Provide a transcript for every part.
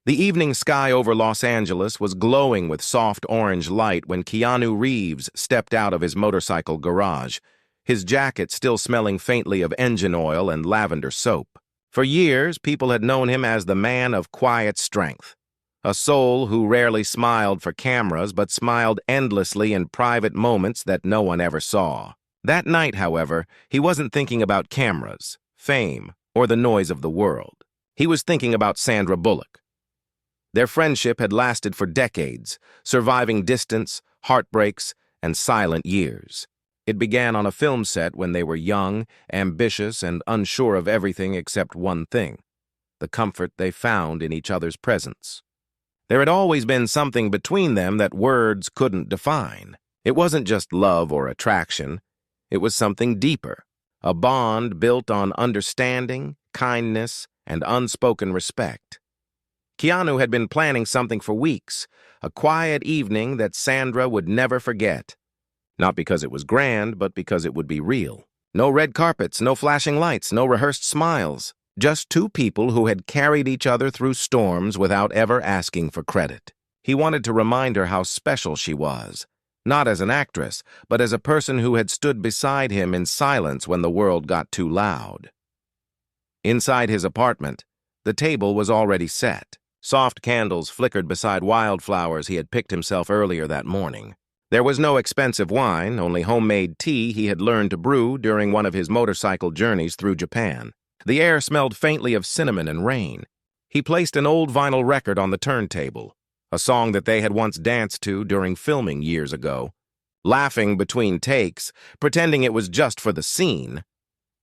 The evening sky over Los Angeles was glowing with soft orange light when Keanu Reeves stepped out of his motorcycle garage, his jacket still smelling faintly of engine oil and lavender soap. For years, people had known him as the man of quiet strength, a soul who rarely smiled for cameras but smiled endlessly in private moments that no one ever saw. That night, however, he wasn't thinking about cameras, fame, or the noise of the world. He was thinking about Sandra Bullock. Their friendship had lasted for decades, surviving distance, heartbreaks, and silent years. It began on a film set when they were young, ambitious, and unsure of everything except one thing: the comfort they found in each other's presence. There had always been something between them that words couldn't define. It wasn't just love or attraction. It was something deeper, a bond built on understanding, kindness, and unspoken respect. Keanu had been planning something for weeks, a quiet evening that Sandra would never forget. Not because it was grand, but because it would be real. No red carpets, no flashing lights, no rehearsed smiles. Just two people who had carried each other through storms without ever asking for credit. He wanted to remind her how special she was, not as an actress, but as a person who had stood beside him in silence when the world got too loud. Inside his apartment, the table was already set. Soft candles flickered beside wildflowers he had picked himself earlier that morning. There was no expensive wine, only homemade tea he had learned to brew during one of his motorcycle journeys through Japan. The air smelled faintly of cinnamon and rain. He placed an old vinyl record on the turntable, a song that they had once danced to during filming years ago, laughing between takes, pretending it was just for the scene.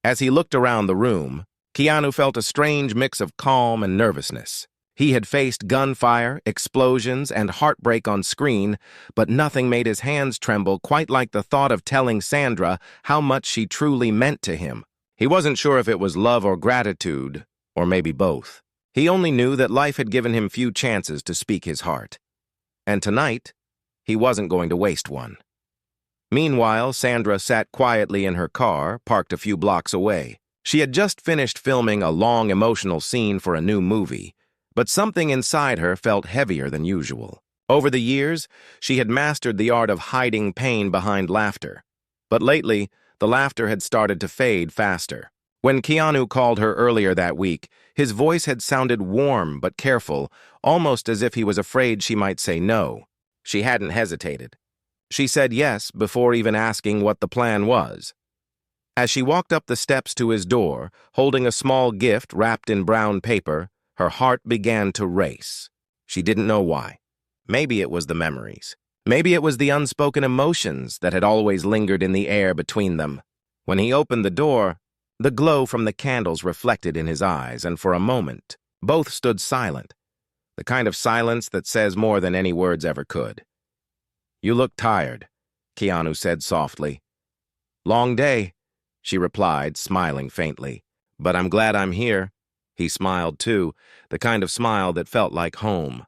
As he looked around the room, Keanu felt a strange mix of calm and nervousness. He had faced gunfire, explosions, and heartbreak on screen, but nothing made his hands tremble quite like the thought of telling Sandra how much she truly meant to him. He wasn't sure if it was love or gratitude, or maybe both. He only knew that life had given him few chances to speak his heart. And tonight, he wasn't going to waste one. Meanwhile, Sandra sat quietly in her car, parked a few blocks away. She had just finished filming a long, emotional scene for a new movie, but something inside her felt heavier than usual. Over the years, she had mastered the art of hiding pain behind laughter. But lately, the laughter had started to fade faster. When Keanu called her earlier that week, his voice had sounded warm but careful, almost as if he was afraid she might say no. She hadn't hesitated. She said yes before even asking what the plan was. As she walked up the steps to his door, holding a small gift wrapped in brown paper, her heart began to race. She didn't know why. Maybe it was the memories. Maybe it was the unspoken emotions that had always lingered in the air between them. When he opened the door, the glow from the candles reflected in his eyes, and for a moment, both stood silent, the kind of silence that says more than any words ever could. "You look tired," Keanu said softly. "Long day," she replied, smiling faintly. "But I'm glad I'm here." He smiled too, the kind of smile that felt like home.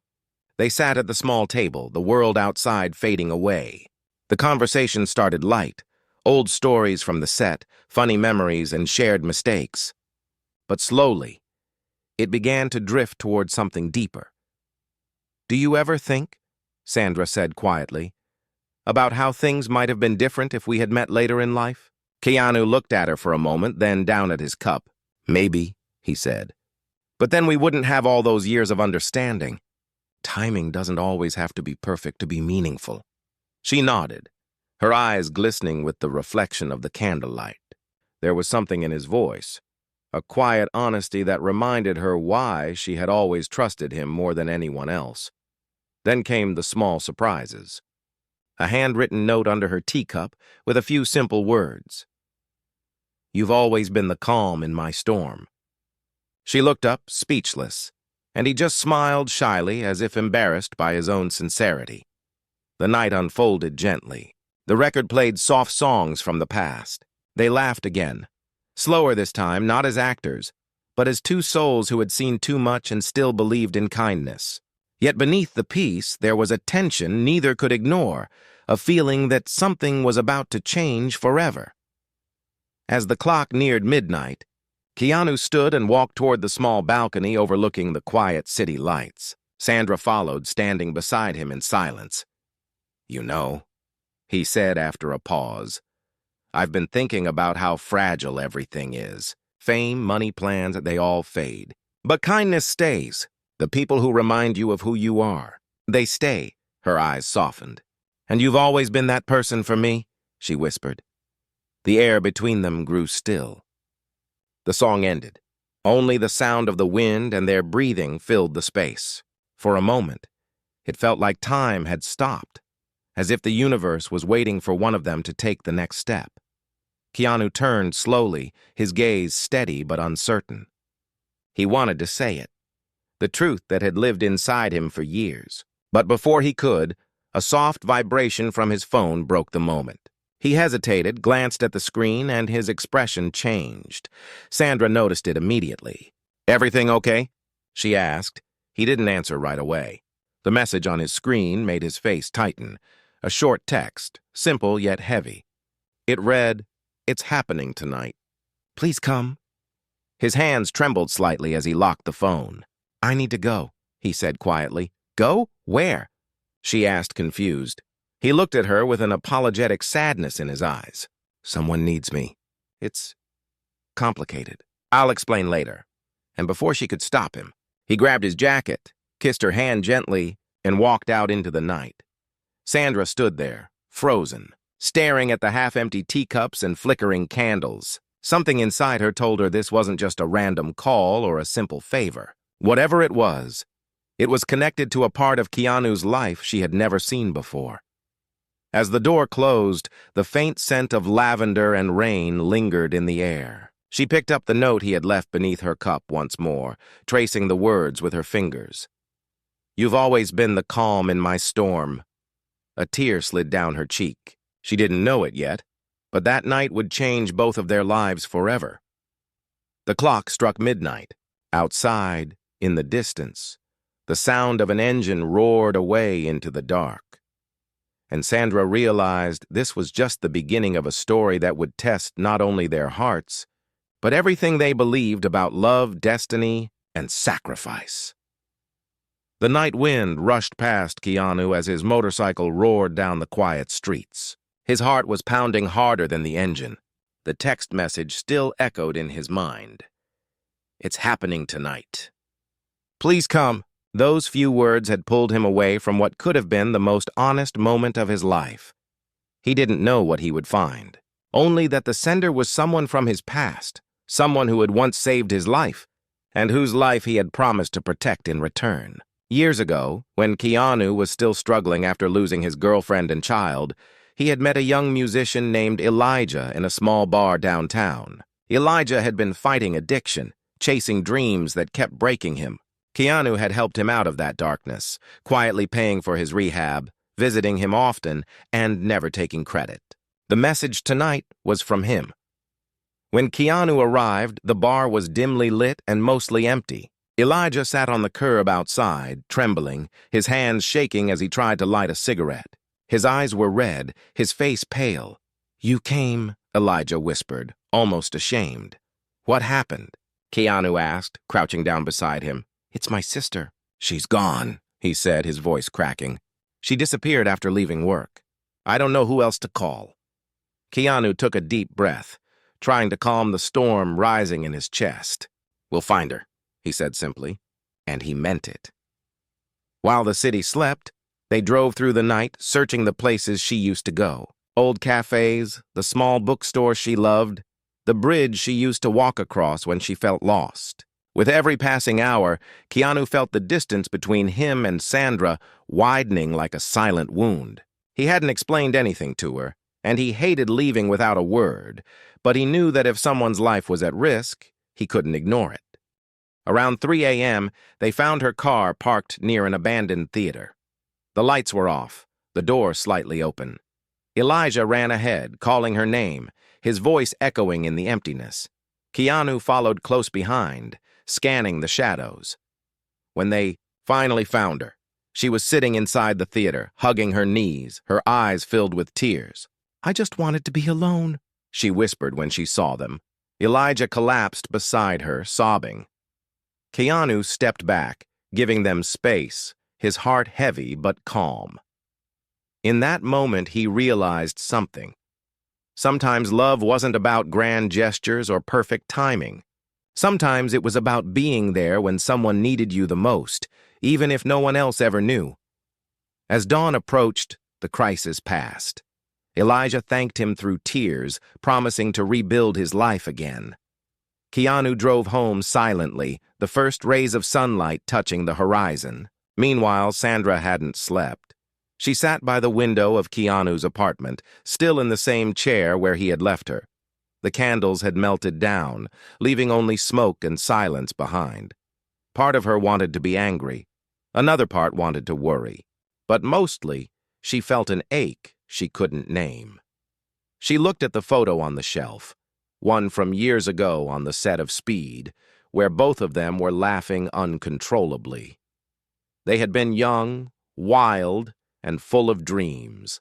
They sat at the small table, the world outside fading away. The conversation started light, old stories from the set, funny memories, and shared mistakes. But slowly, it began to drift toward something deeper. "Do you ever think," Sandra said quietly, "about how things might have been different if we had met later in life?" Keanu looked at her for a moment, then down at his cup. "Maybe," he said. "But then we wouldn't have all those years of understanding. Timing doesn't always have to be perfect to be meaningful." She nodded, her eyes glistening with the reflection of the candlelight. There was something in his voice, a quiet honesty that reminded her why she had always trusted him more than anyone else. Then came the small surprises. A handwritten note under her teacup with a few simple words. "You've always been the calm in my storm." She looked up, speechless, and he just smiled shyly as if embarrassed by his own sincerity. The night unfolded gently. The record played soft songs from the past. They laughed again, slower this time, not as actors, but as two souls who had seen too much and still believed in kindness. Yet beneath the peace, there was a tension neither could ignore, a feeling that something was about to change forever. As the clock neared midnight, Keanu stood and walked toward the small balcony overlooking the quiet city lights. Sandra followed, standing beside him in silence. "You know," he said after a pause, "I've been thinking about how fragile everything is. Fame, money, plans, they all fade. But kindness stays. The people who remind you of who you are, they stay." Her eyes softened. "And you've always been that person for me," she whispered. The air between them grew still. The song ended. Only the sound of the wind and their breathing filled the space. For a moment, it felt like time had stopped, as if the universe was waiting for one of them to take the next step. Keanu turned slowly, his gaze steady but uncertain. He wanted to say it, the truth that had lived inside him for years. But before he could, a soft vibration from his phone broke the moment. He hesitated, glanced at the screen, and his expression changed. Sandra noticed it immediately. "Everything okay?" she asked. He didn't answer right away. The message on his screen made his face tighten. A short text, simple yet heavy. It read, "It's happening tonight. Please come." His hands trembled slightly as he locked the phone. "I need to go," he said quietly. "Go? Where?" she asked, confused. He looked at her with an apologetic sadness in his eyes. "Someone needs me. It's complicated. I'll explain later." And before she could stop him, he grabbed his jacket, kissed her hand gently, and walked out into the night. Sandra stood there, frozen, staring at the half-empty teacups and flickering candles. Something inside her told her this wasn't just a random call or a simple favor. Whatever it was connected to a part of Keanu's life she had never seen before. As the door closed, the faint scent of lavender and rain lingered in the air. She picked up the note he had left beneath her cup once more, tracing the words with her fingers. "You've always been the calm in my storm." A tear slid down her cheek. She didn't know it yet, but that night would change both of their lives forever. The clock struck midnight. Outside, in the distance, the sound of an engine roared away into the dark. And Sandra realized this was just the beginning of a story that would test not only their hearts, but everything they believed about love, destiny, and sacrifice. The night wind rushed past Keanu as his motorcycle roared down the quiet streets. His heart was pounding harder than the engine. The text message still echoed in his mind. "It's happening tonight. Please come." Those few words had pulled him away from what could have been the most honest moment of his life. He didn't know what he would find, only that the sender was someone from his past, someone who had once saved his life, and whose life he had promised to protect in return. Years ago, when Keanu was still struggling after losing his girlfriend and child, he had met a young musician named Elijah in a small bar downtown. Elijah had been fighting addiction, chasing dreams that kept breaking him. Keanu had helped him out of that darkness, quietly paying for his rehab, visiting him often, and never taking credit. The message tonight was from him. When Keanu arrived, the bar was dimly lit and mostly empty. Elijah sat on the curb outside, trembling, his hands shaking as he tried to light a cigarette. His eyes were red, his face pale. "You came," Elijah whispered, almost ashamed. "What happened?" Keanu asked, crouching down beside him. "It's my sister." "She's gone," he said, his voice cracking. "She disappeared after leaving work. I don't know who else to call." Keanu took a deep breath, trying to calm the storm rising in his chest. "We'll find her," he said simply, and he meant it. While the city slept, they drove through the night, searching the places she used to go. Old cafes, the small bookstore she loved, the bridge she used to walk across when she felt lost. With every passing hour, Keanu felt the distance between him and Sandra widening like a silent wound. He hadn't explained anything to her, and he hated leaving without a word, but he knew that if someone's life was at risk, he couldn't ignore it. Around 3 a.m., they found her car parked near an abandoned theater. The lights were off, the door slightly open. Elijah ran ahead, calling her name, his voice echoing in the emptiness. Keanu followed close behind, scanning the shadows. When they finally found her, she was sitting inside the theater, hugging her knees, her eyes filled with tears. "I just wanted to be alone," she whispered when she saw them. Elijah collapsed beside her, sobbing. Keanu stepped back, giving them space, his heart heavy but calm. In that moment, he realized something. Sometimes love wasn't about grand gestures or perfect timing. Sometimes it was about being there when someone needed you the most, even if no one else ever knew. As dawn approached, the crisis passed. Elijah thanked him through tears, promising to rebuild his life again. Keanu drove home silently, the first rays of sunlight touching the horizon. Meanwhile, Sandra hadn't slept. She sat by the window of Keanu's apartment, still in the same chair where he had left her. The candles had melted down, leaving only smoke and silence behind. Part of her wanted to be angry. Another part wanted to worry. But mostly, she felt an ache she couldn't name. She looked at the photo on the shelf, one from years ago on the set of Speed, where both of them were laughing uncontrollably. They had been young, wild, and full of dreams.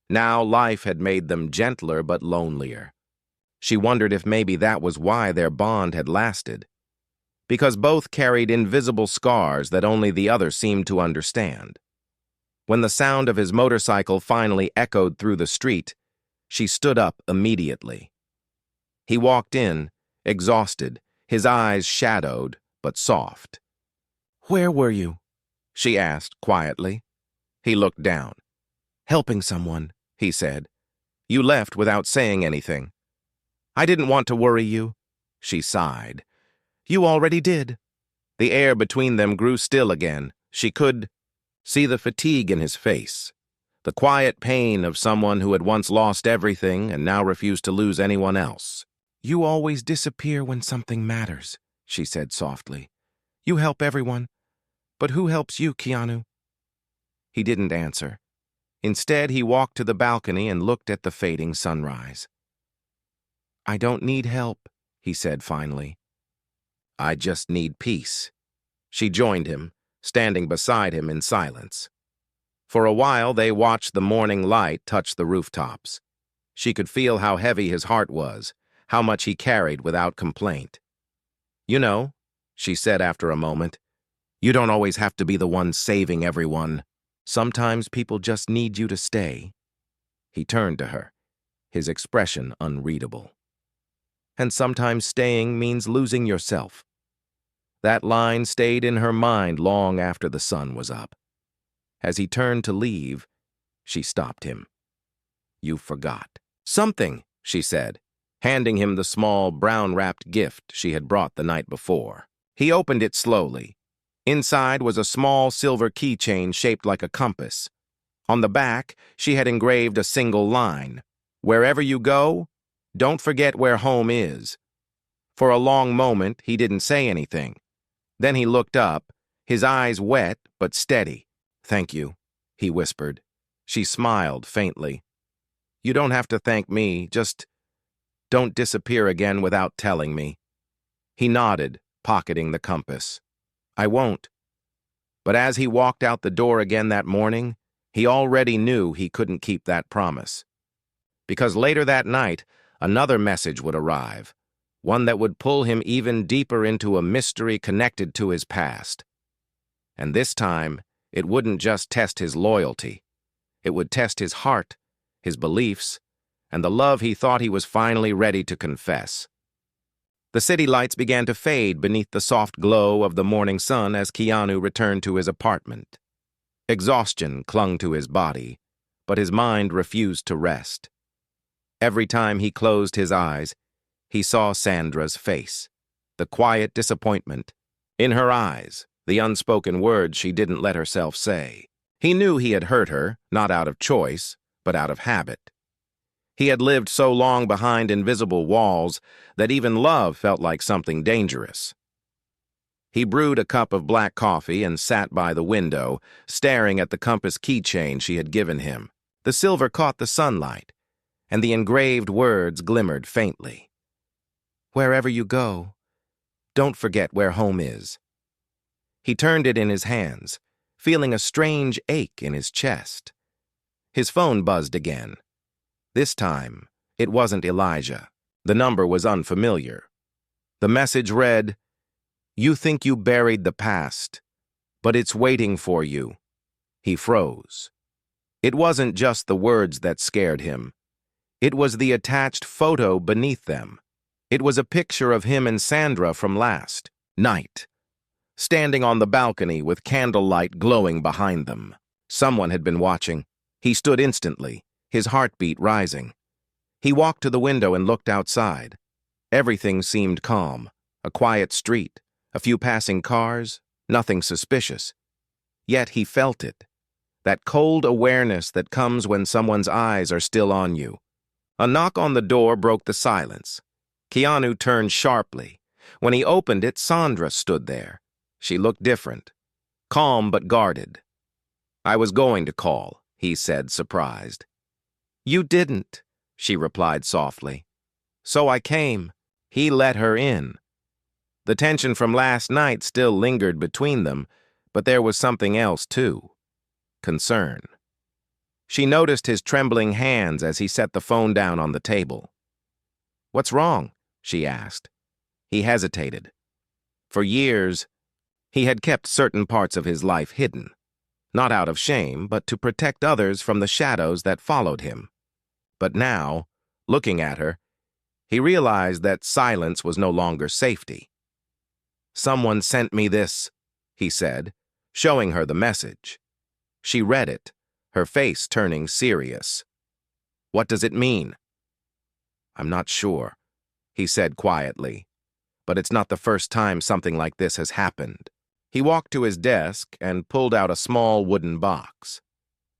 Now life had made them gentler but lonelier. She wondered if maybe that was why their bond had lasted. Because both carried invisible scars that only the other seemed to understand. When the sound of his motorcycle finally echoed through the street, she stood up immediately. He walked in, exhausted, his eyes shadowed but soft. "Where were you?" she asked quietly. He looked down. "Helping someone," he said. "You left without saying anything." "I didn't want to worry you," she sighed. "You already did." The air between them grew still again. She could see the fatigue in his face, the quiet pain of someone who had once lost everything and now refused to lose anyone else. "You always disappear when something matters," she said softly. "You help everyone, but who helps you, Keanu?" He didn't answer. Instead, he walked to the balcony and looked at the fading sunrise. "I don't need help," he said finally. "I just need peace." She joined him, standing beside him in silence. For a while, they watched the morning light touch the rooftops. She could feel how heavy his heart was, how much he carried without complaint. "You know," she said after a moment, "you don't always have to be the one saving everyone. Sometimes people just need you to stay." He turned to her, his expression unreadable. "And sometimes staying means losing yourself." That line stayed in her mind long after the sun was up. As he turned to leave, she stopped him. "You forgot." "Something," she said, handing him the small, brown-wrapped gift she had brought the night before. He opened it slowly. Inside was a small silver keychain shaped like a compass. On the back, she had engraved a single line: "Wherever you go, don't forget where home is." For a long moment, he didn't say anything. Then he looked up, his eyes wet but steady. "Thank you," he whispered. She smiled faintly. "You don't have to thank me, just don't disappear again without telling me." He nodded, pocketing the compass. "I won't." But as he walked out the door again that morning, he already knew he couldn't keep that promise. Because later that night, another message would arrive, one that would pull him even deeper into a mystery connected to his past. And this time, it wouldn't just test his loyalty. It would test his heart, his beliefs, and the love he thought he was finally ready to confess. The city lights began to fade beneath the soft glow of the morning sun as Keanu returned to his apartment. Exhaustion clung to his body, but his mind refused to rest. Every time he closed his eyes, he saw Sandra's face, the quiet disappointment. In her eyes, the unspoken words she didn't let herself say. He knew he had hurt her, not out of choice, but out of habit. He had lived so long behind invisible walls that even love felt like something dangerous. He brewed a cup of black coffee and sat by the window, staring at the compass keychain she had given him. The silver caught the sunlight, and the engraved words glimmered faintly. "Wherever you go, don't forget where home is." He turned it in his hands, feeling a strange ache in his chest. His phone buzzed again. This time, it wasn't Elijah. The number was unfamiliar. The message read, "You think you buried the past, But it's waiting for you. He froze. It wasn't just the words that scared him. It was the attached photo beneath them. It was a picture of him and Sandra from last night, standing on the balcony with candlelight glowing behind them. Someone had been watching. He stood instantly, his heartbeat rising. He walked to the window and looked outside. Everything seemed calm. A quiet street, a few passing cars, nothing suspicious. Yet he felt it. That cold awareness that comes when someone's eyes are still on you. A knock on the door broke the silence. Keanu turned sharply. When he opened it, Sandra stood there. She looked different, calm but guarded. "I was going to call," he said, surprised. "You didn't," she replied softly. "So I came." He let her in. The tension from last night still lingered between them, but there was something else too. Concern. She noticed his trembling hands as he set the phone down on the table. "What's wrong?" she asked. He hesitated. For years, he had kept certain parts of his life hidden, not out of shame, but to protect others from the shadows that followed him. But now, looking at her, he realized that silence was no longer safety. "Someone sent me this," he said, showing her the message. She read it, her face turning serious. "What does it mean?" "I'm not sure," he said quietly. "But it's not the first time something like this has happened." He walked to his desk and pulled out a small wooden box.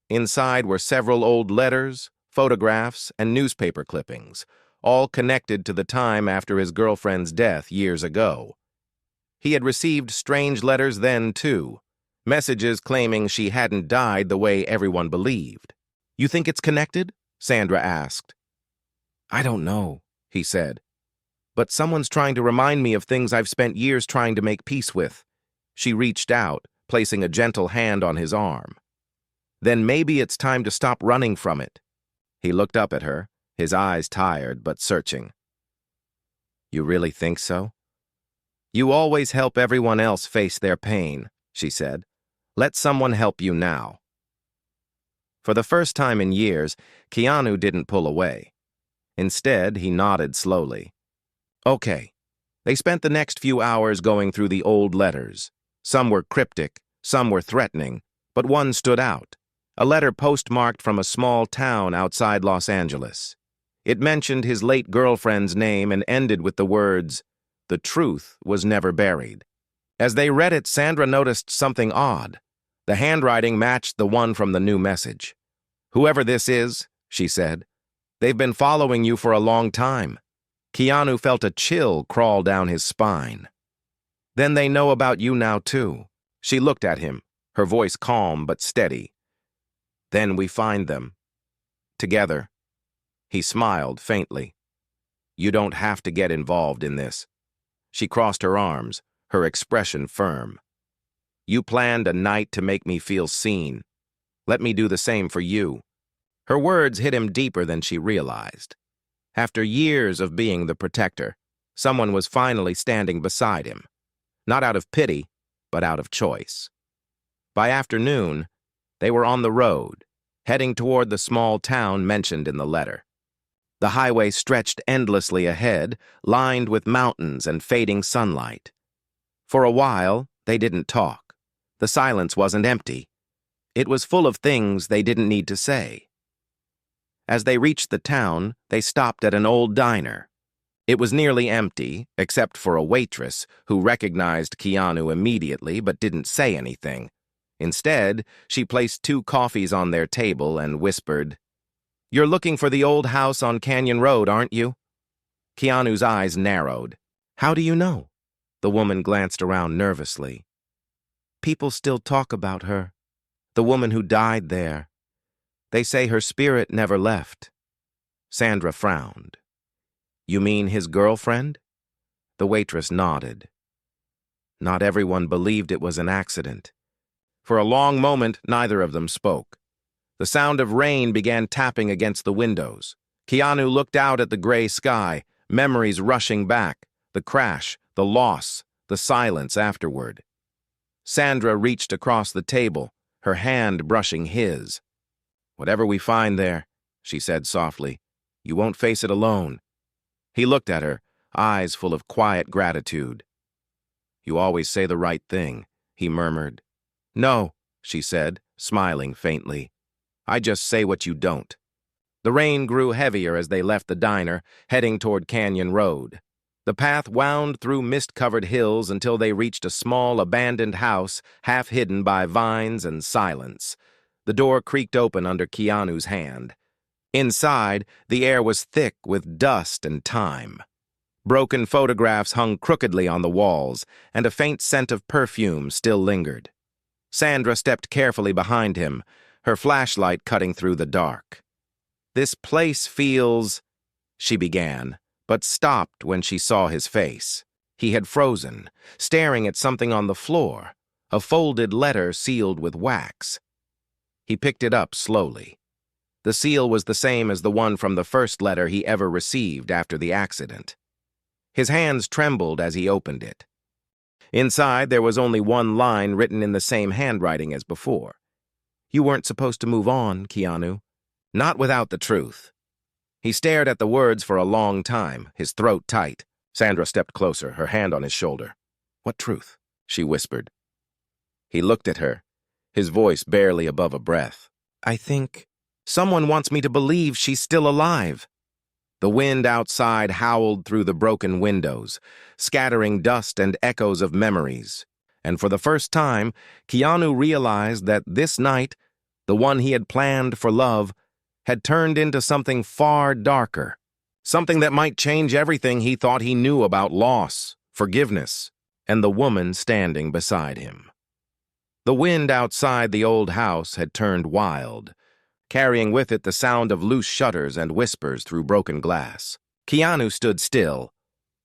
Inside were several old letters, photographs, and newspaper clippings, all connected to the time after his girlfriend's death years ago. He had received strange letters then, too, messages claiming she hadn't died the way everyone believed. "You think it's connected?" Sandra asked. "I don't know," he said. "But someone's trying to remind me of things I've spent years trying to make peace with." She reached out, placing a gentle hand on his arm. "Then maybe it's time to stop running from it." He looked up at her, his eyes tired but searching. "You really think so?" "You always help everyone else face their pain," she said. "Let someone help you now." For the first time in years, Keanu didn't pull away. Instead, he nodded slowly. "Okay." They spent the next few hours going through the old letters. Some were cryptic, some were threatening, but one stood out. A letter postmarked from a small town outside Los Angeles. It mentioned his late girlfriend's name and ended with the words, "The truth was never buried." As they read it, Sandra noticed something odd. The handwriting matched the one from the new message. "Whoever this is," she said, "they've been following you for a long time." Keanu felt a chill crawl down his spine. "Then they know about you now, too." She looked at him, her voice calm but steady. "Then we find them. Together." He smiled faintly. "You don't have to get involved in this." She crossed her arms, her expression firm. "You planned a night to make me feel seen. Let me do the same for you." Her words hit him deeper than she realized. After years of being the protector, someone was finally standing beside him. Not out of pity, but out of choice. By afternoon, they were on the road, heading toward the small town mentioned in the letter. The highway stretched endlessly ahead, lined with mountains and fading sunlight. For a while, they didn't talk. The silence wasn't empty. It was full of things they didn't need to say. As they reached the town, they stopped at an old diner. It was nearly empty, except for a waitress who recognized Keanu immediately but didn't say anything. Instead, she placed 2 coffees on their table and whispered, "You're looking for the old house on Canyon Road, aren't you?" Keanu's eyes narrowed. "How do you know?" The woman glanced around nervously. "People still talk about her. The woman who died there. They say her spirit never left." Sandra frowned. "You mean his girlfriend?" The waitress nodded. Not everyone believed it was an accident. For a long moment, neither of them spoke. The sound of rain began tapping against the windows. Keanu looked out at the gray sky, memories rushing back, the crash, the loss, the silence afterward. Sandra reached across the table, her hand brushing his. "Whatever we find there," she said softly, "you won't face it alone." He looked at her, eyes full of quiet gratitude. "You always say the right thing," he murmured. "No," she said, smiling faintly. "I just say what you don't." The rain grew heavier as they left the diner, heading toward Canyon Road. The path wound through mist-covered hills until they reached a small, abandoned house, half hidden by vines and silence. The door creaked open under Keanu's hand. Inside, the air was thick with dust and time. Broken photographs hung crookedly on the walls, and a faint scent of perfume still lingered. Sandra stepped carefully behind him, her flashlight cutting through the dark. "This place feels," she began, but stopped when she saw his face. He had frozen, staring at something on the floor, a folded letter sealed with wax. He picked it up slowly. The seal was the same as the one from the first letter he ever received after the accident. His hands trembled as he opened it. Inside, there was only one line written in the same handwriting as before. "You weren't supposed to move on, Keanu." Not without the truth. He stared at the words for a long time, his throat tight. Sandra stepped closer, her hand on his shoulder. "What truth?" she whispered. He looked at her, his voice barely above a breath. "I think someone wants me to believe she's still alive." The wind outside howled through the broken windows, scattering dust and echoes of memories. And for the first time, Keanu realized that this night, the one he had planned for love, had turned into something far darker, something that might change everything he thought he knew about loss, forgiveness, and the woman standing beside him. The wind outside the old house had turned wild, carrying with it the sound of loose shutters and whispers through broken glass. Keanu stood still,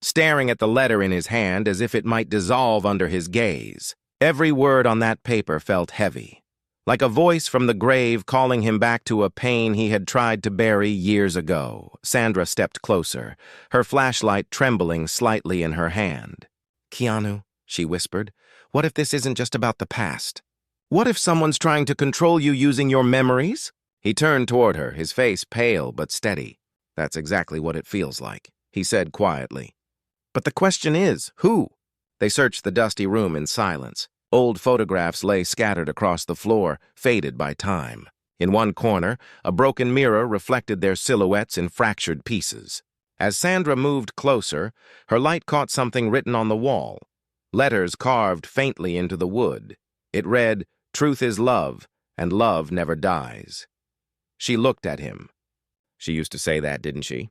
staring at the letter in his hand as if it might dissolve under his gaze. Every word on that paper felt heavy, like a voice from the grave calling him back to a pain he had tried to bury years ago. Sandra stepped closer, her flashlight trembling slightly in her hand. "Keanu," she whispered, "what if this isn't just about the past? What if someone's trying to control you using your memories?" He turned toward her, his face pale but steady. "That's exactly what it feels like," he said quietly. "But the question is, who?" They searched the dusty room in silence. Old photographs lay scattered across the floor, faded by time. In one corner, a broken mirror reflected their silhouettes in fractured pieces. As Sandra moved closer, her light caught something written on the wall, letters carved faintly into the wood. It read, "Truth is love, and love never dies." She looked at him. "She used to say that, didn't she?"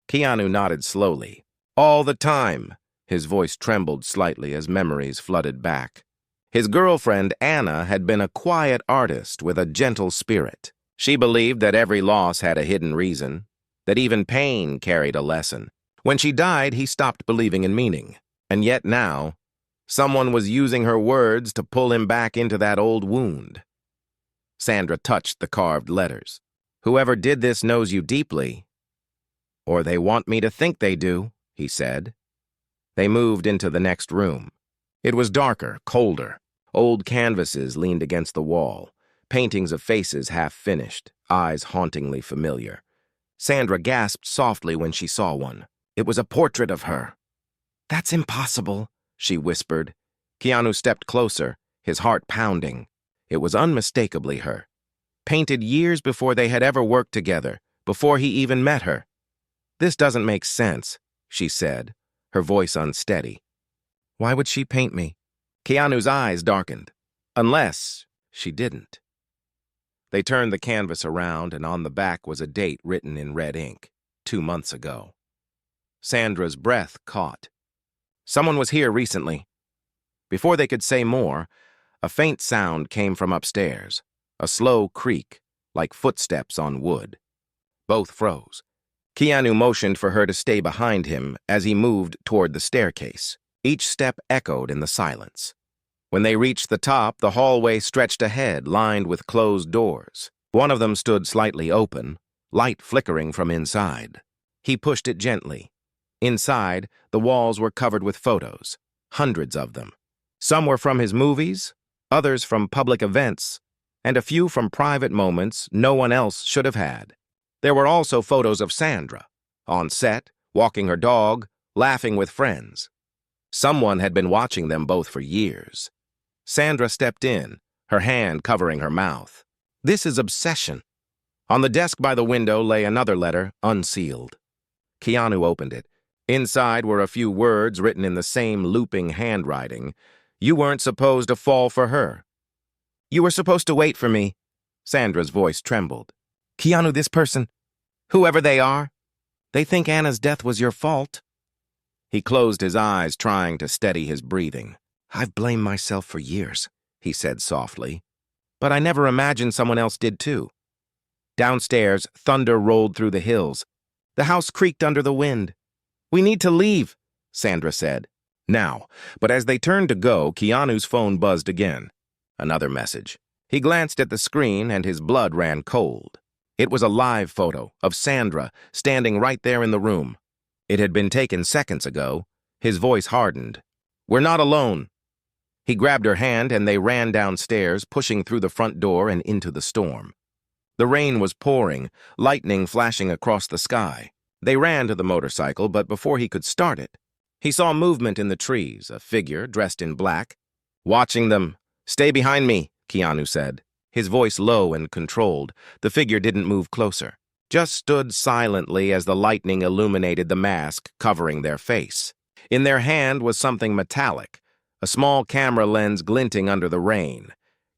Keanu nodded slowly. "All the time." His voice trembled slightly as memories flooded back. His girlfriend, Anna, had been a quiet artist with a gentle spirit. She believed that every loss had a hidden reason, that even pain carried a lesson. When she died, he stopped believing in meaning. And yet now, someone was using her words to pull him back into that old wound. Sandra touched the carved letters. "Whoever did this knows you deeply. Or they want me to think they do," he said. They moved into the next room. It was darker, colder. Old canvases leaned against the wall, paintings of faces half-finished, eyes hauntingly familiar. Sandra gasped softly when she saw one. It was a portrait of her. "That's impossible," she whispered. Keanu stepped closer, his heart pounding. It was unmistakably her, painted years before they had ever worked together, before he even met her. "This doesn't make sense," she said, her voice unsteady. "Why would she paint me?" Keanu's eyes darkened. Unless she didn't. They turned the canvas around, and on the back was a date written in red ink, 2 months ago. Sandra's breath caught. Someone was here recently. Before they could say more, a faint sound came from upstairs, a slow creak, like footsteps on wood. Both froze. Keanu motioned for her to stay behind him as he moved toward the staircase. Each step echoed in the silence. When they reached the top, the hallway stretched ahead, lined with closed doors. One of them stood slightly open, light flickering from inside. He pushed it gently. Inside, the walls were covered with photos, hundreds of them. Some were from his movies, others from public events, and a few from private moments no one else should have had. There were also photos of Sandra, on set, walking her dog, laughing with friends. Someone had been watching them both for years. Sandra stepped in, her hand covering her mouth. This is obsession. On the desk by the window lay another letter, unsealed. Keanu opened it. Inside were a few words written in the same looping handwriting. You weren't supposed to fall for her. You were supposed to wait for me. Sandra's voice trembled. Keanu, this person, whoever they are, they think Anna's death was your fault. He closed his eyes, trying to steady his breathing. I've blamed myself for years, he said softly. But I never imagined someone else did too. Downstairs, thunder rolled through the hills. The house creaked under the wind. We need to leave, Sandra said. Now, but as they turned to go, Keanu's phone buzzed again. Another message. He glanced at the screen and his blood ran cold. It was a live photo of Sandra standing right there in the room. It had been taken seconds ago. His voice hardened. We're not alone. He grabbed her hand and they ran downstairs, pushing through the front door and into the storm. The rain was pouring, lightning flashing across the sky. They ran to the motorcycle, but before he could start it, he saw movement in the trees, a figure dressed in black. Watching them. Stay behind me, Keanu said. His voice low and controlled. The figure didn't move closer, just stood silently as the lightning illuminated the mask covering their face. In their hand was something metallic, a small camera lens glinting under the rain.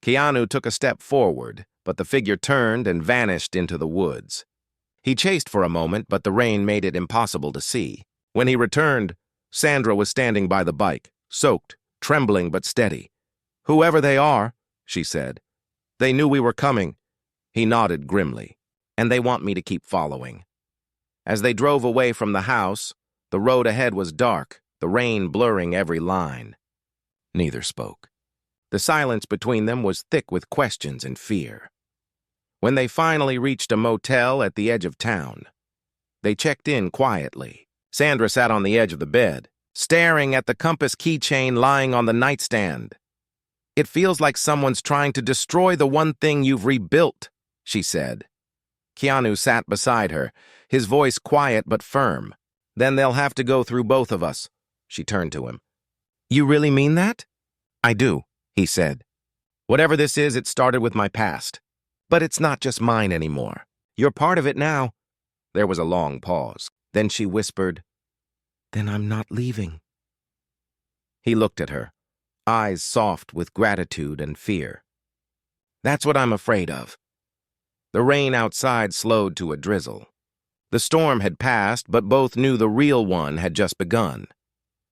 Keanu took a step forward, but the figure turned and vanished into the woods. He chased for a moment, but the rain made it impossible to see. When he returned, Sandra was standing by the bike, soaked, trembling but steady. Whoever they are, she said. They knew we were coming. He nodded grimly. And they want me to keep following. As they drove away from the house, the road ahead was dark, the rain blurring every line. Neither spoke. The silence between them was thick with questions and fear. When they finally reached a motel at the edge of town, they checked in quietly. Sandra sat on the edge of the bed, staring at the compass keychain lying on the nightstand. It feels like someone's trying to destroy the one thing you've rebuilt, she said. Keanu sat beside her, his voice quiet but firm. Then they'll have to go through both of us, she turned to him. You really mean that? I do, he said. Whatever this is, it started with my past. But it's not just mine anymore. You're part of it now. There was a long pause. Then she whispered, Then I'm not leaving. He looked at her, eyes soft with gratitude and fear. That's what I'm afraid of. The rain outside slowed to a drizzle. The storm had passed, but both knew the real one had just begun.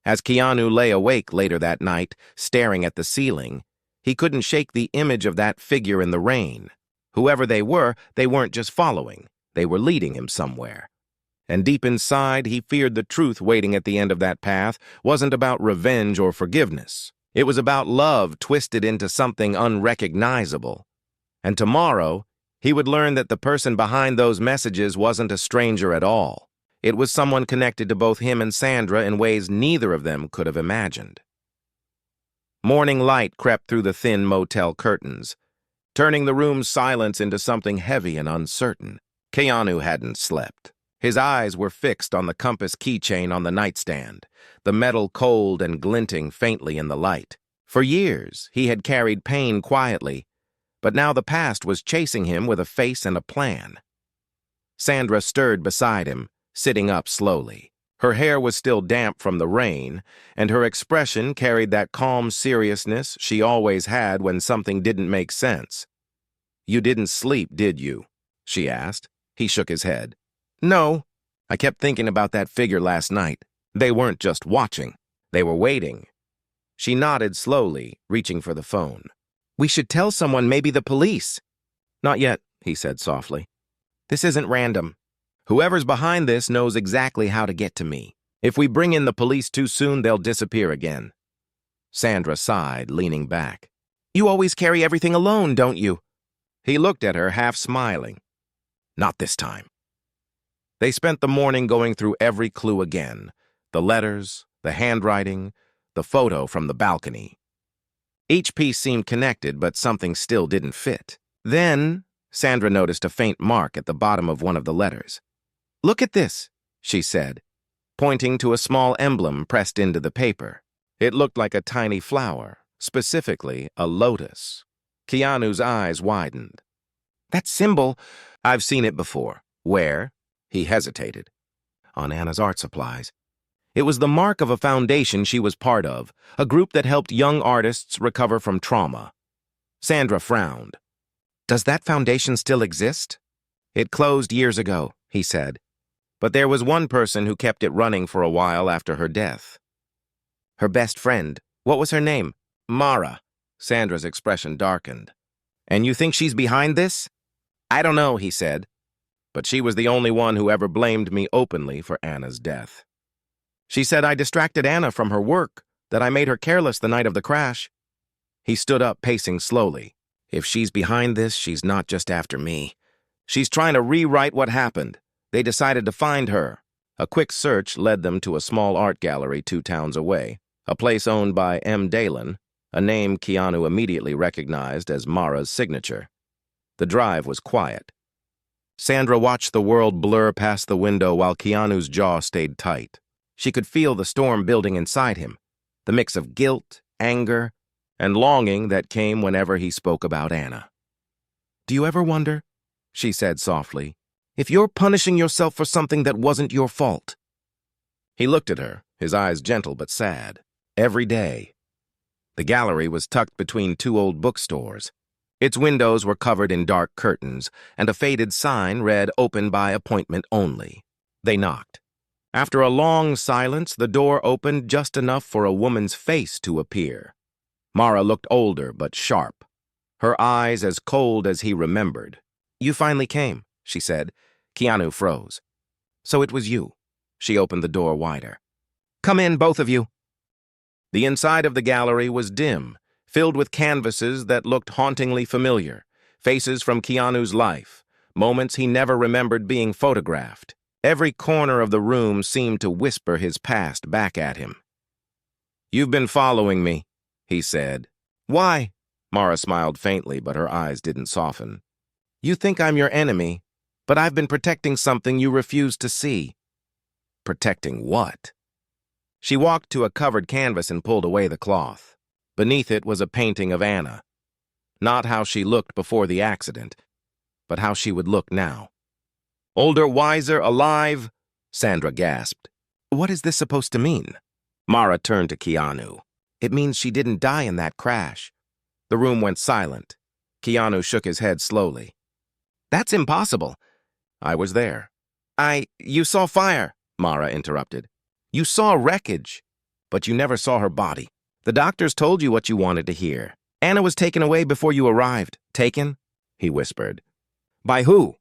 As Keanu lay awake later that night, staring at the ceiling, he couldn't shake the image of that figure in the rain. Whoever they weren't just following. They were leading him somewhere. And deep inside, he feared the truth waiting at the end of that path wasn't about revenge or forgiveness. It was about love twisted into something unrecognizable. And tomorrow, he would learn that the person behind those messages wasn't a stranger at all. It was someone connected to both him and Sandra in ways neither of them could have imagined. Morning light crept through the thin motel curtains, turning the room's silence into something heavy and uncertain. Keanu hadn't slept. His eyes were fixed on the compass keychain on the nightstand, the metal cold and glinting faintly in the light. For years, he had carried pain quietly, but now the past was chasing him with a face and a plan. Sandra stirred beside him, sitting up slowly. Her hair was still damp from the rain, and her expression carried that calm seriousness she always had when something didn't make sense. You didn't sleep, did you? She asked. He shook his head. No. I kept thinking about that figure last night. They weren't just watching. They were waiting. She nodded slowly, reaching for the phone. We should tell someone, maybe the police. Not yet, he said softly. This isn't random. Whoever's behind this knows exactly how to get to me. If we bring in the police too soon, they'll disappear again. Sandra sighed, leaning back. You always carry everything alone, don't you? He looked at her, half smiling. Not this time. They spent the morning going through every clue again. The letters, the handwriting, the photo from the balcony. Each piece seemed connected, but something still didn't fit. Then, Sandra noticed a faint mark at the bottom of one of the letters. "Look at this," she said, pointing to a small emblem pressed into the paper. It looked like a tiny flower, specifically a lotus. Keanu's eyes widened. "That symbol, I've seen it before." "Where?" He hesitated. "On Anna's art supplies." It was the mark of a foundation she was part of, a group that helped young artists recover from trauma. Sandra frowned. "Does that foundation still exist?" "It closed years ago," he said. "But there was one person who kept it running for a while after her death." "Her best friend. What was her name?" "Mara." Sandra's expression darkened. "And you think she's behind this?" "I don't know," he said. "But she was the only one who ever blamed me openly for Anna's death. She said I distracted Anna from her work, that I made her careless the night of the crash." He stood up, pacing slowly. "If she's behind this, she's not just after me. She's trying to rewrite what happened. They decided to find her." A quick search led them to a small art gallery 2 towns away, a place owned by M. Dalen, a name Keanu immediately recognized as Mara's signature. The drive was quiet. Sandra watched the world blur past the window while Keanu's jaw stayed tight. She could feel the storm building inside him, the mix of guilt, anger, and longing that came whenever he spoke about Anna. "Do you ever wonder," she said softly, "if you're punishing yourself for something that wasn't your fault?" He looked at her, his eyes gentle but sad. "Every day." The gallery was tucked between 2 old bookstores. Its windows were covered in dark curtains, and a faded sign read "Open by appointment only." They knocked. After a long silence, the door opened just enough for a woman's face to appear. Mara looked older but sharp, her eyes as cold as he remembered. "You finally came," she said. Keanu froze. "So it was you." She opened the door wider. "Come in, both of you." The inside of the gallery was dim, filled with canvases that looked hauntingly familiar, faces from Keanu's life, moments he never remembered being photographed. Every corner of the room seemed to whisper his past back at him. "You've been following me," he said. "Why?" Mara smiled faintly, but her eyes didn't soften. "You think I'm your enemy, but I've been protecting something you refuse to see." "Protecting what?" She walked to a covered canvas and pulled away the cloth. Beneath it was a painting of Anna. Not how she looked before the accident, but how she would look now. "Older, wiser, alive," Sandra gasped. "What is this supposed to mean?" Mara turned to Keanu. "It means she didn't die in that crash." The room went silent. Keanu shook his head slowly. "That's impossible." "I was there." You saw fire," Mara interrupted. "You saw wreckage, but you never saw her body. The doctors told you what you wanted to hear. Anna was taken away before you arrived." "Taken?" he whispered. "By who?"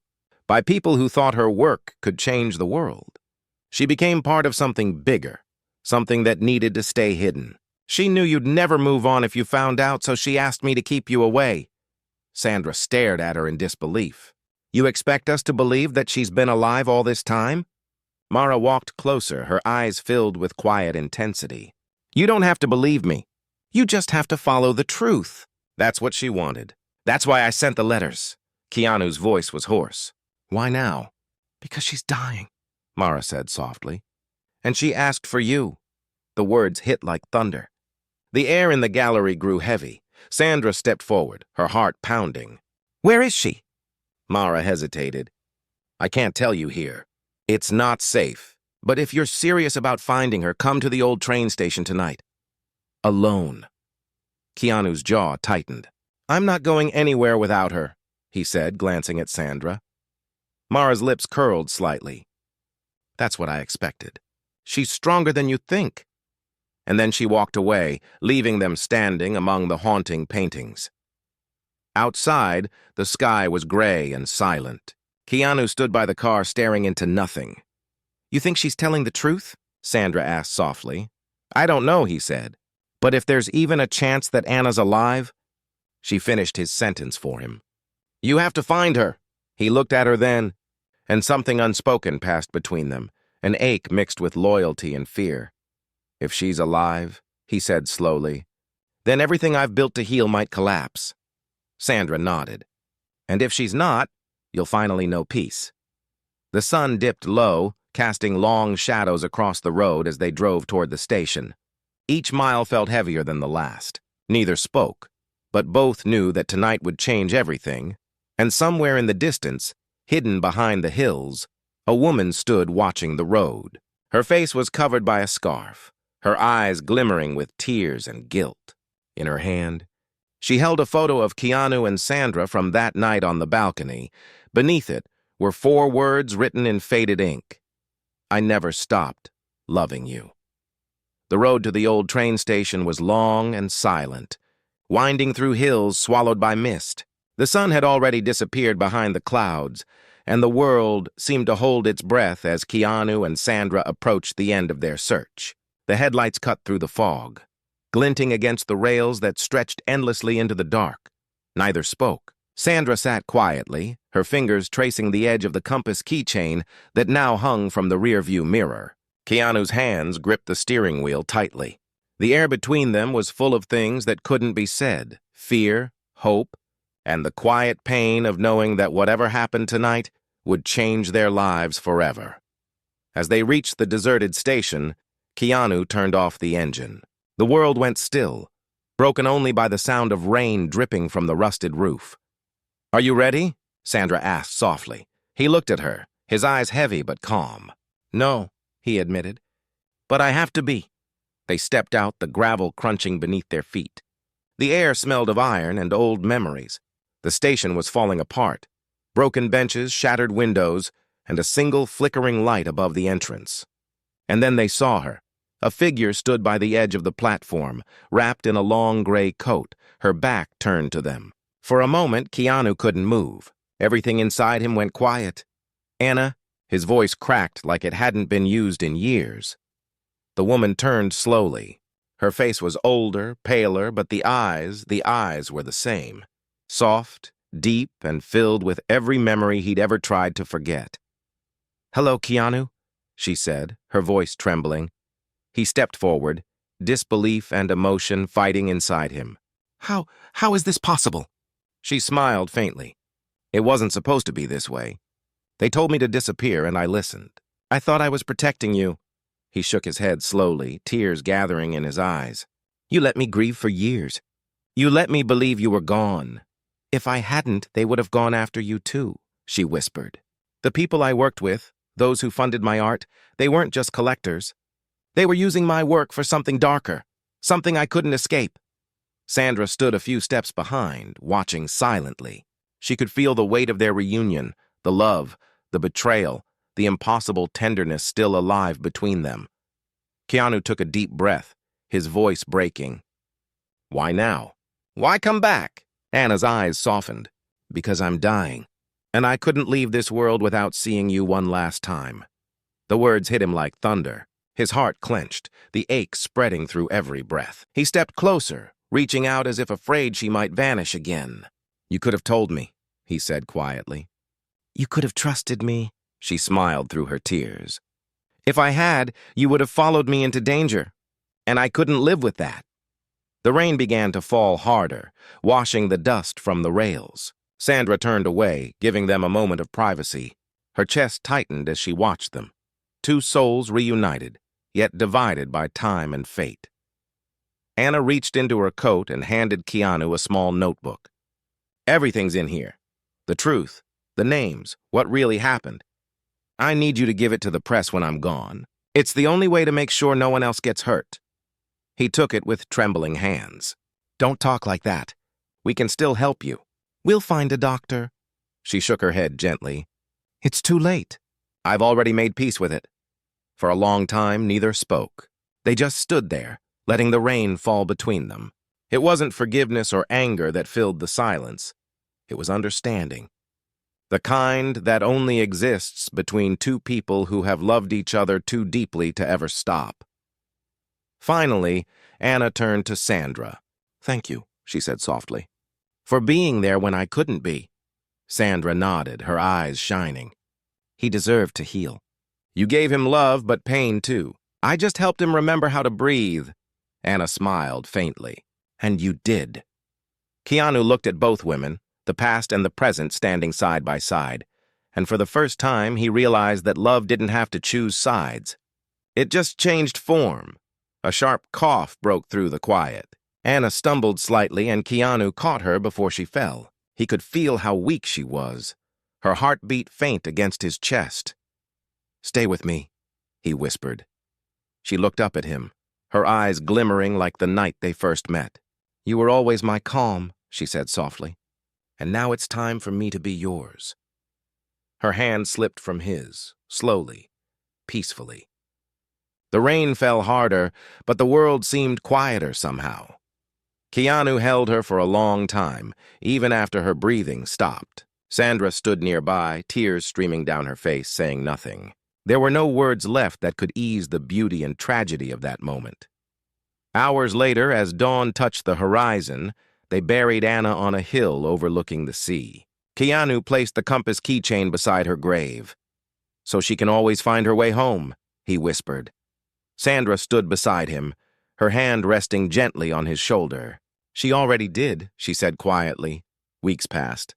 "By people who thought her work could change the world. She became part of something bigger, something that needed to stay hidden. She knew you'd never move on if you found out, so she asked me to keep you away." Sandra stared at her in disbelief. "You expect us to believe that she's been alive all this time?" Mara walked closer, her eyes filled with quiet intensity. "You don't have to believe me. You just have to follow the truth." That's what she wanted. "That's why I sent the letters." Keanu's voice was hoarse. "Why now?" "Because she's dying," Mara said softly. "And she asked for you." The words hit like thunder. The air in the gallery grew heavy. Sandra stepped forward, her heart pounding. "Where is she?" Mara hesitated. "I can't tell you here. It's not safe. But if you're serious about finding her, come to the old train station tonight." "Alone." Keanu's jaw tightened. "I'm not going anywhere without her," he said, glancing at Sandra. Mara's lips curled slightly. "That's what I expected. She's stronger than you think." And then she walked away, leaving them standing among the haunting paintings. Outside, the sky was gray and silent. Keanu stood by the car staring into nothing. "You think she's telling the truth?" Sandra asked softly. "I don't know," he said. "But if there's even a chance that Anna's alive..." She finished his sentence for him. "You have to find her." He looked at her then, and something unspoken passed between them, an ache mixed with loyalty and fear. "If she's alive," he said slowly, Then everything I've built to heal might collapse. Sandra nodded. And if she's not, you'll finally know peace. The sun dipped low, casting long shadows across the road as they drove toward the station. Each mile felt heavier than the last. Neither spoke, but both knew that tonight would change everything, and somewhere in the distance, hidden behind the hills, a woman stood watching the road. Her face was covered by a scarf, her eyes glimmering with tears and guilt. In her hand, she held a photo of Keanu and Sandra from that night on the balcony. Beneath it were 4 words written in faded ink. I never stopped loving you. The road to the old train station was long and silent, winding through hills swallowed by mist. The sun had already disappeared behind the clouds, and the world seemed to hold its breath as Keanu and Sandra approached the end of their search. The headlights cut through the fog, glinting against the rails that stretched endlessly into the dark. Neither spoke. Sandra sat quietly, her fingers tracing the edge of the compass keychain that now hung from the rearview mirror. Keanu's hands gripped the steering wheel tightly. The air between them was full of things that couldn't be said: fear, hope, and the quiet pain of knowing that whatever happened tonight would change their lives forever. As they reached the deserted station, Keanu turned off the engine. The world went still, broken only by the sound of rain dripping from the rusted roof. "Are you ready?" Sandra asked softly. He looked at her, his eyes heavy but calm. "No," he admitted, "but I have to be." They stepped out, the gravel crunching beneath their feet. The air smelled of iron and old memories. The station was falling apart. Broken benches, shattered windows, and a single flickering light above the entrance. And then they saw her. A figure stood by the edge of the platform, wrapped in a long gray coat, her back turned to them. For a moment, Keanu couldn't move. Everything inside him went quiet. "Anna," his voice cracked like it hadn't been used in years. The woman turned slowly. Her face was older, paler, but the eyes were the same. Soft, deep, and filled with every memory he'd ever tried to forget. "Hello, Keanu," she said, her voice trembling. He stepped forward, disbelief and emotion fighting inside him. How is this possible?" She smiled faintly. "It wasn't supposed to be this way. They told me to disappear, and I listened. I thought I was protecting you." He shook his head slowly, tears gathering in his eyes. "You let me grieve for years. You let me believe you were gone. If I hadn't, they would have gone after you too," she whispered. "The people I worked with, those who funded my art, they weren't just collectors. They were using my work for something darker, something I couldn't escape." Sandra stood a few steps behind, watching silently. She could feel the weight of their reunion, the love, the betrayal, the impossible tenderness still alive between them. Keanu took a deep breath, his voice breaking. "Why now? Why come back?" Anna's eyes softened. "Because I'm dying, and I couldn't leave this world without seeing you one last time." The words hit him like thunder. His heart clenched, the ache spreading through every breath. He stepped closer, reaching out as if afraid she might vanish again. "You could have told me," he said quietly. "You could have trusted me," she smiled through her tears. "If I had, you would have followed me into danger, and I couldn't live with that." The rain began to fall harder, washing the dust from the rails. Sandra turned away, giving them a moment of privacy. Her chest tightened as she watched them. 2 souls reunited, yet divided by time and fate. Anna reached into her coat and handed Keanu a small notebook. "Everything's in here. The truth, the names, what really happened. I need you to give it to the press when I'm gone. It's the only way to make sure no one else gets hurt." He took it with trembling hands. "Don't talk like that. We can still help you. We'll find a doctor." She shook her head gently. "It's too late. I've already made peace with it." For a long time, neither spoke. They just stood there, letting the rain fall between them. It wasn't forgiveness or anger that filled the silence. It was understanding. The kind that only exists between 2 people who have loved each other too deeply to ever stop. Finally, Anna turned to Sandra. "Thank you," she said softly, "for being there when I couldn't be." Sandra nodded, her eyes shining. "He deserved to heal. You gave him love, but pain too. I just helped him remember how to breathe." Anna smiled faintly. And you did. Keanu looked at both women, the past and the present standing side by side, and for the first time he realized that love didn't have to choose sides. It just changed form. A sharp cough broke through the quiet. Anna stumbled slightly and Keanu caught her before she fell. He could feel how weak she was. Her heart beat faint against his chest. "Stay with me," he whispered. She looked up at him, her eyes glimmering like the night they first met. "You were always my calm," she said softly, "and now it's time for me to be yours." Her hand slipped from his, slowly, peacefully. The rain fell harder, but the world seemed quieter somehow. Keanu held her for a long time, even after her breathing stopped. Sandra stood nearby, tears streaming down her face, saying nothing. There were no words left that could ease the beauty and tragedy of that moment. Hours later, as dawn touched the horizon, they buried Anna on a hill overlooking the sea. Keanu placed the compass keychain beside her grave. "So she can always find her way home," he whispered. Sandra stood beside him, her hand resting gently on his shoulder. "She already did," she said quietly. Weeks passed.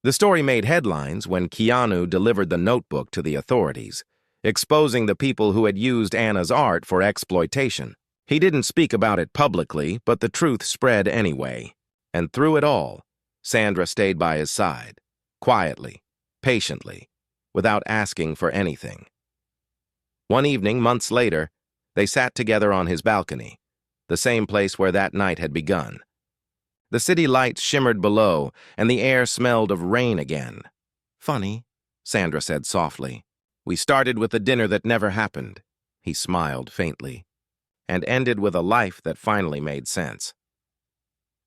The story made headlines when Keanu delivered the notebook to the authorities, exposing the people who had used Anna's art for exploitation. He didn't speak about it publicly, but the truth spread anyway. And through it all, Sandra stayed by his side, quietly, patiently, without asking for anything. One evening, months later, they sat together on his balcony, the same place where that night had begun. The city lights shimmered below, and the air smelled of rain again. "Funny," Sandra said softly. "We started with a dinner that never happened," he smiled faintly, "and ended with a life that finally made sense."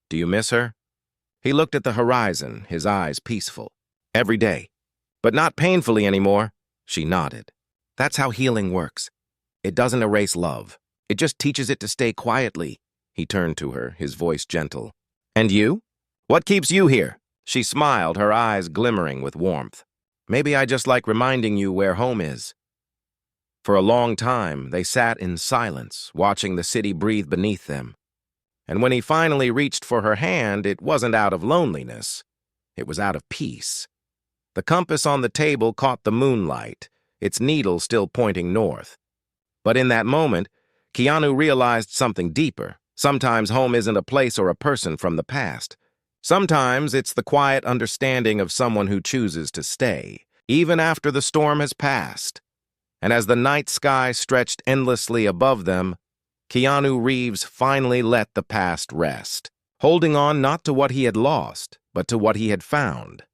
"Do you miss her?" He looked at the horizon, his eyes peaceful. "Every day. But not painfully anymore," she nodded. "That's how healing works. It doesn't erase love. It just teaches it to stay quietly." He turned to her, his voice gentle. "And you? What keeps you here?" She smiled, her eyes glimmering with warmth. "Maybe I just like reminding you where home is." For a long time, they sat in silence, watching the city breathe beneath them. And when he finally reached for her hand, it wasn't out of loneliness. It was out of peace. The compass on the table caught the moonlight, its needle still pointing north. But in that moment, Keanu realized something deeper. Sometimes home isn't a place or a person from the past. Sometimes it's the quiet understanding of someone who chooses to stay, even after the storm has passed. And as the night sky stretched endlessly above them, Keanu Reeves finally let the past rest, holding on not to what he had lost, but to what he had found.